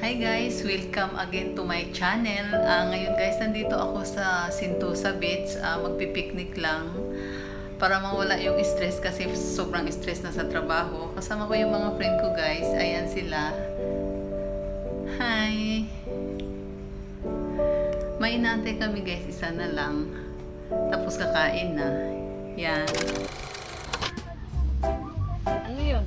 Hi guys! Welcome again to my channel. Ngayon guys, nandito ako sa Sentosa Beach. Magpipiknik lang para mawala yung stress kasi sobrang stress na sa trabaho. Kasama ko yung mga friend ko guys. Ayan sila. Hi! May inaantay kami guys. Isa na lang. Tapos kakain na. Yan. Ano yun?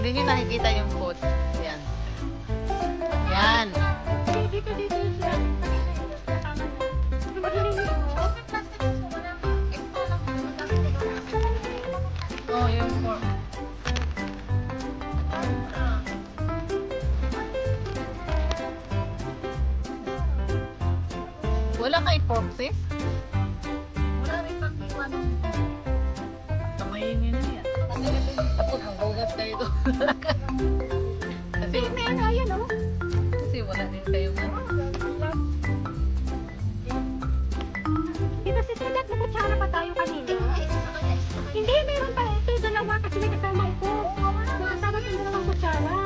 Hindi nyo nakikita yung food. Yan. Yan. Dito siya. Oh, yung pork. Wala kay pork sis? Wala rin pag-iwan. Kamayin nyo na yan. Tapos magbugas kayo doon. Kasi, Ayan, oh. kasi wala din kayo ano. Diba si Silat, nakutsara pa tayo kanina? Hindi, meron pa. Ito, dalawa kasi may kasama ito. Nakasama yung dalawang kutsara.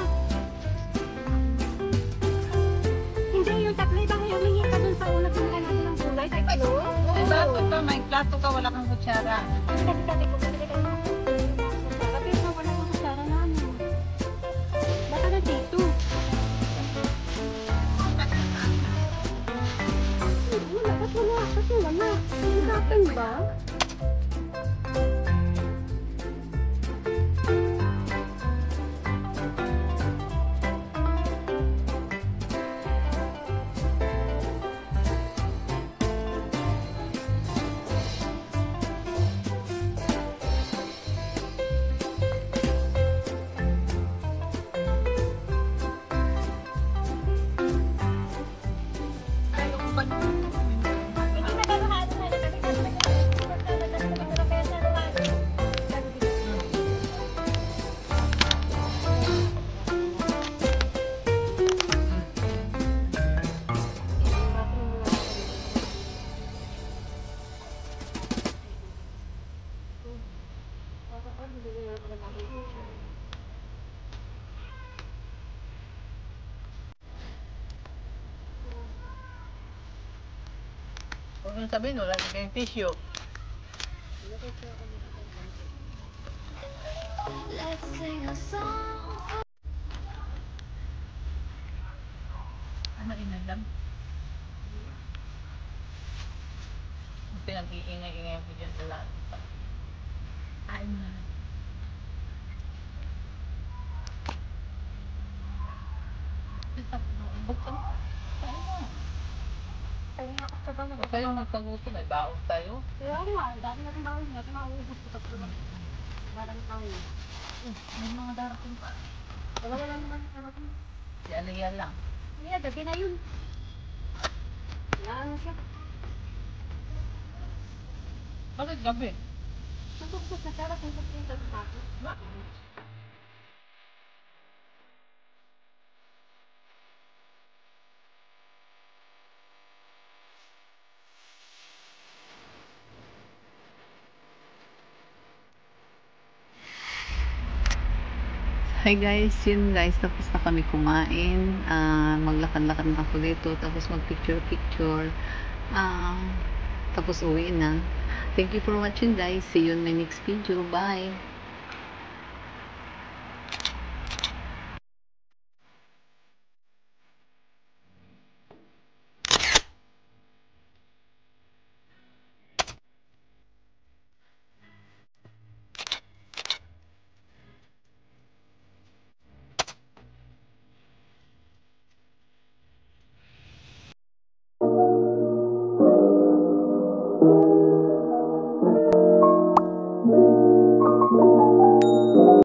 Hindi, yung tatlo ibang humingi ka dun sa una kung natin ng gulay. Ano? Ay, bakit pa? May plato ka, wala kang kutsara. Kasi dati ko kasi kayo ng kutsara. Pero wala ng kutsara namin. Baka na dito. Wala, ba't wala? Ba't wala? Hirapan ba? Huwag nang sabihin, wala din kayong tissue. Let's sing a song. Ano inalam? Pinag-iingay-ingay ko dyan sa lahat. Ayun na. Buksan. Ayun na. Ayun nga, sabi na. Huwag kayong magpaguto, may baon tayo. Kaya ako nga, dami natin bawal natin mauubos ko tatlo lang. Barang tayo. May mga darating pa. Wala naman natin. Si Aliyah lang. Kaya gabi na yun. Ano siya? Bakit gabi? Nagugtos na siya, kung sa ako. Hi guys, yun guys, tapos na kami kumain. Maglakad-lakad na ako dito, tapos mag-picture-picture. Tapos uwi na. Thank you for watching guys. See you in my next video. Bye!